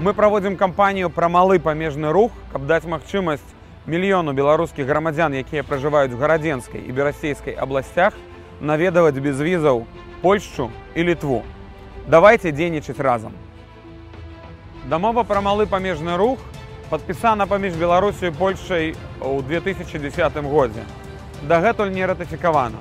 Мы праводзім кампанію пра малы памежны рух, каб даць магчымасць мільёну беларускіх грамадзян, якія пражываюць у гарадзенскай і берасцейскай абласцях, наведаваць без візаў Польшчу і Літву. Давайте дзейнічаць разам. Дамова пра малы памежны рух падпісана паміж Беларусю і Польшчай у 2010 годзе. Дагэтуль не ратыфікавана.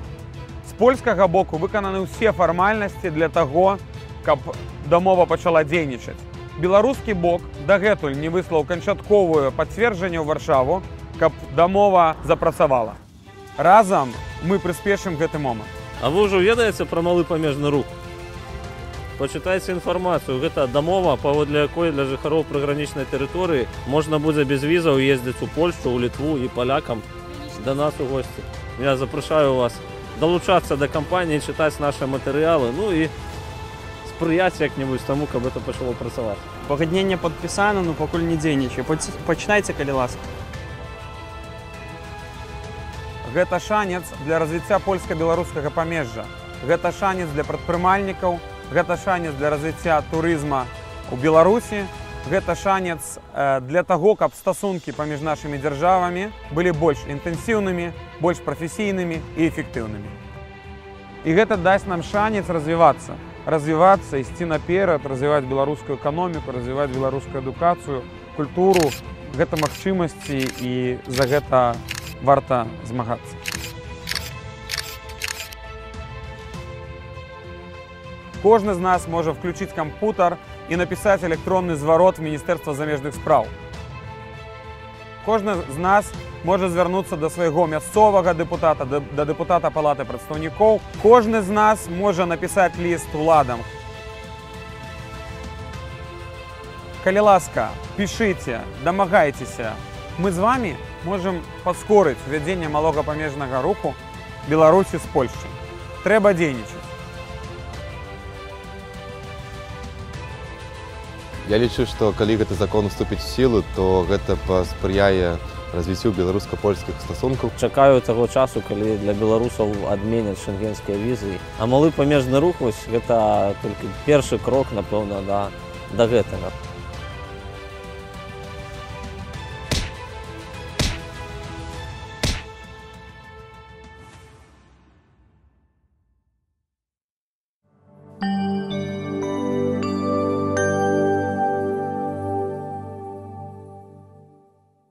З польскага боку выкананы ўсе фармальнасці для таго, каб дамова пачала дзейнічаць. Беларускі бок дагэтуль не выслаў канчатковую пацверджанне ў Варшаву, каб дамова запрацавала. Разам мы прыспешым гэты момант. А вы ўжо ведаеце пра малы памежны рух? Пачытайце інфармацыю. Гэта дамова, паводле якой для жыхароў прыгранічнай тэрыторыі можна будзе без візаў ездзіць у Польшчу, у Літву і палякам да нас у госці. Я запрашаю вас далучацца да кампаніі, чытаць нашы матэрыялы, ну і спрыяць як-небудзь таму, каб гэта пачало працаваць. Пагадненне падпісана, но пакуль не дзейнічае. Пачынайце, калі ласка. Гэта шанец для развіцця польска-беларускага памежжа. Гэта шанец для прадпрымальнікаў, гэта шанец для развіцця турызма ў Беларусі, гэта шанец для таго, каб стасункі паміж нашымі дзяржавамі былі больш інтэнсіўнымі, больш прафесійнымі і эфектыўнымі. І гэта дасць нам шанец развівацца, ісці наперад, развіваць беларускую эканоміку, развіваць беларускую адукацыю, культуру. Гэта магчымасці і за гэта варта змагацца. Кожны з нас можа включыць кампутар і напісаць электронны зварот в Міністэрства замежных спраў. Кожны з нас можа звярнуцца да свайго мясцовага дэпутата, да дэпутата палаты прадстаўнікоў. Кожны з нас можа напісаць ліст уладам. Калі ласка, пішыце, дамагайцеся. Мы з вами можам паскорыць увядзенне малога памежнага руху Беларусі з Польшчай. Трэба дзейнічаць. Я лічу, што калі гэты закон уступіць у сілу, то гэта паспрыяе развіццю беларуска-польскіх стасункаў. Чакаю таго часу, калі для беларусаў адменяць шэнгенскія візы. А малы памежны рух, гэта толькі першы крок, напэўна, да гэтага.